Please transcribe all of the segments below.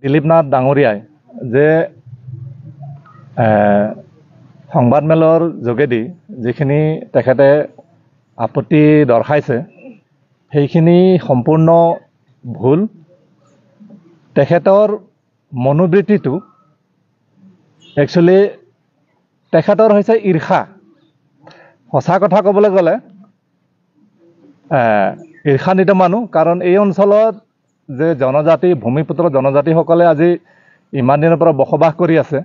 দিলীপ নাথ ডাঙৰীয়াই যে সংবাদমেলৰ যোগেদি যিখিনি তেখেতে আপত্তি দৰ্শাইছে সেইখিনি সম্পূৰ্ণ ভুল। তেখেতৰ মনোবৃত্তিটো একচুৱেলি তেখেতৰ হৈছে ঈৰ্ষা। সঁচা কথা ক'বলৈ গ'লে ঈৰ্ষান্বিত মানুহ, কাৰণ এই অঞ্চলত যে জনজাতি ভূমিপুত্ৰ জনজাতিসকলে আজি ইমান দিনৰ পৰা বসবাস কৰি আছে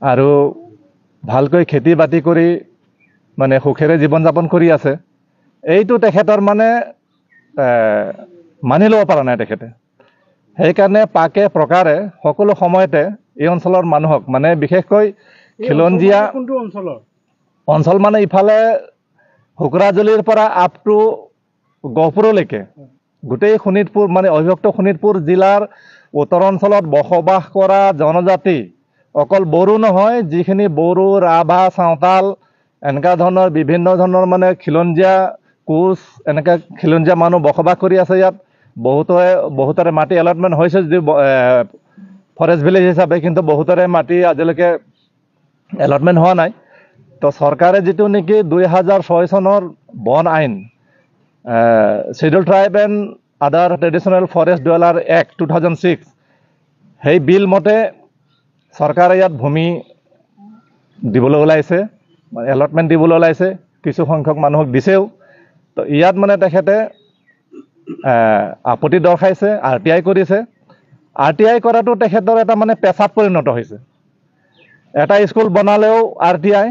আৰু ভালকৈ খেতি বাতি কৰি মানে সুখেৰে জীৱন যাপন কৰি আছে, এইটো তেখেতৰ মানে মানি ল'ব পৰা নাই তেখেতে। সেইকাৰণে পাকে প্ৰকাৰে সকলো সময়তে এই অঞ্চলৰ মানুহক মানে বিশেষকৈ খিলঞ্জীয়া অঞ্চল মানে ইফালে হুকৰাজুলিৰ পৰা আপ টু গহপুৰলৈকে গোটেই শোণিতপুৰ মানে অবিভক্ত শোণিতপুৰ জিলাৰ উত্তৰ অঞ্চলত বসবাস কৰা জনজাতি অকল বড়ো নহয়, যিখিনি বড়ো, ৰাভা, চাওতাল এনেকুৱা ধৰণৰ বিভিন্ন ধৰণৰ মানে খিলঞ্জীয়া, কোচ এনেকৈ খিলঞ্জীয়া মানুহ বসবাস কৰি আছে ইয়াত। বহুতৰে মাটি এলটমেণ্ট হৈছে যদিও ফৰেষ্ট ভিলেজ হিচাপে, কিন্তু বহুতৰে মাটি আজিলৈকে এলটমেণ্ট হোৱা নাই। তো চৰকাৰে যিটো নেকি 2006 চনৰ বন আইন schedule tribe and other traditional forest dweller act 2006 সেই বিল মতে চৰকাৰে ইয়াত ভূমি দিবলৈ ওলাইছে, এলটমেণ্ট দিবলৈ ওলাইছে, কিছু সংখ্যক মানুহক দিছেও। তো ইয়াত মানে তেখেতে আপত্তি দৰ্শাইছে, RTI কৰিছে। RTI কৰাটো তেখেতৰ এটা মানে পেচাত পৰিণত হৈছে। এটা স্কুল বনালেও RTI,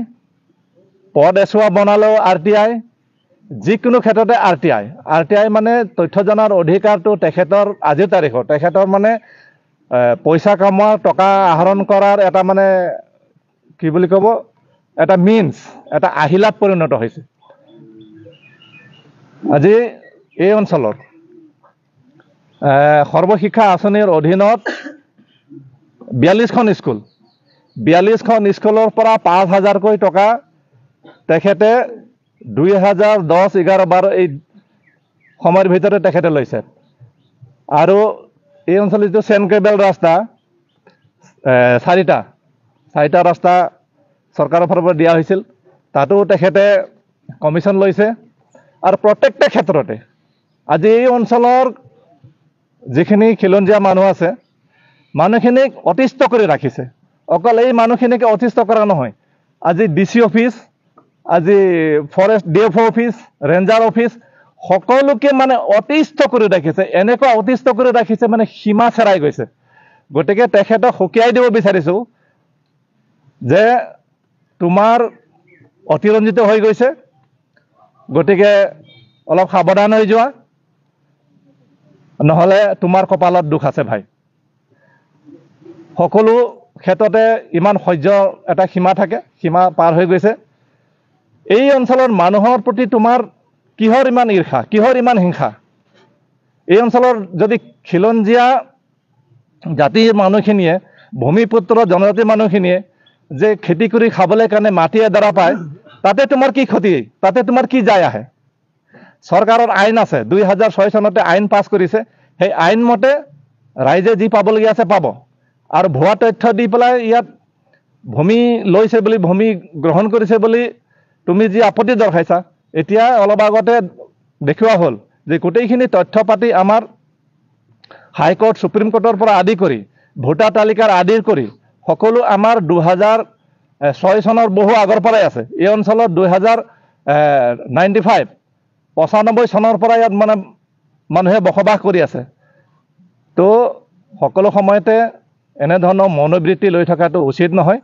পদ এছোৱা বনালেও RTI, যিকোনো ক্ষেত্ৰতে RTI মানে তথ্য জনাৰ অধিকাৰটো তেখেতৰ আজিৰ তাৰিখত তেখেতৰ মানে পইচা কামোৱা, টকা আহৰণ কৰাৰ এটা মানে কি বুলি ক'ব, এটা মিনছ, এটা আহিলাত পৰিণত হৈছে। আজি এই অঞ্চলত সৰ্বশিক্ষা আঁচনিৰ অধীনত 42খন স্কুলৰ পৰা 5,000কৈ টকা তেখেতে 2010, 11, 12 এই সময়ৰ ভিতৰতে তেখেতে লৈছে। আৰু এই অঞ্চলত যিটো চেণ্ট কেবল ৰাস্তা 4টা ৰাস্তা চৰকাৰৰ ফালৰ পৰা দিয়া হৈছিল, তাতো তেখেতে কমিশ্যন লৈছে। আৰু প্ৰত্যেকটা ক্ষেত্ৰতে আজি এই অঞ্চলৰ যিখিনি খিলঞ্জীয়া মানুহ আছে, মানুহখিনিক অতিষ্ঠ কৰি ৰাখিছে। অকল এই মানুহখিনিকে অতিষ্ঠ কৰা নহয়, আজি DC অফিচ, আজি forest DFO office, ranger office সকলোকে মানে অতিষ্ঠ কৰি ৰাখিছে। এনেকুৱা অতিষ্ঠ কৰি ৰাখিছে মানে সীমা চেৰাই গৈছে। গতিকে তেখেতক সকীয়াই দিব বিচাৰিছোঁ যে তোমাৰ অতিৰঞ্জিত হৈ গৈছে, গতিকে অলপ সাৱধান হৈ যোৱা, নহ'লে তোমাৰ কপালত দুখ আছে ভাই। সকলো ক্ষেত্ৰতে ইমান সহ্য এটা সীমা থাকে, সীমা পাৰ হৈ গৈছে। এই অঞ্চলৰ মানুহৰ প্ৰতি তোমাৰ কিহৰ ইমান ঈৰ্ষা, কিহৰ ইমান হিংসা? এই অঞ্চলৰ যদি খিলঞ্জীয়া জাতিৰ মানুহখিনিয়ে, ভূমিপুত্ৰ জনজাতিৰ মানুহখিনিয়ে যে খেতি কৰি খাবলৈ কাৰণে মাটি এডৰা পায়, তাতে তোমাৰ কি ক্ষতি, তাতে তোমাৰ কি যায় আহে? চৰকাৰৰ আইন আছে, 2006 চনতে আইন পাছ কৰিছে। সেই আইন মতে ৰাইজে যি পাবলগীয়া আছে পাব। আৰু ভুৱা তথ্য দি পেলাই ইয়াত ভূমি লৈছে বুলি, ভূমি গ্ৰহণ কৰিছে বুলি তুমি যি আপত্তি দৰ্শাইছা, এতিয়া অলপ আগতে দেখুওৱা হ'ল যে গোটেইখিনি তথ্য পাতি আমাৰ হাইকোৰ্ট, সুপ্ৰিম কোৰ্টৰ পৰা আদি কৰি ভোটাৰ তালিকাৰ আদি কৰি সকলো আমাৰ 2006 চনৰ বহু আগৰ পৰাই আছে। এই অঞ্চলত 95 চনৰ পৰা ইয়াত মানে মানুহে বসবাস কৰি আছে। তো সকলো সময়তে এনেধৰণৰ মনোবৃত্তি লৈ থকাটো উচিত নহয়।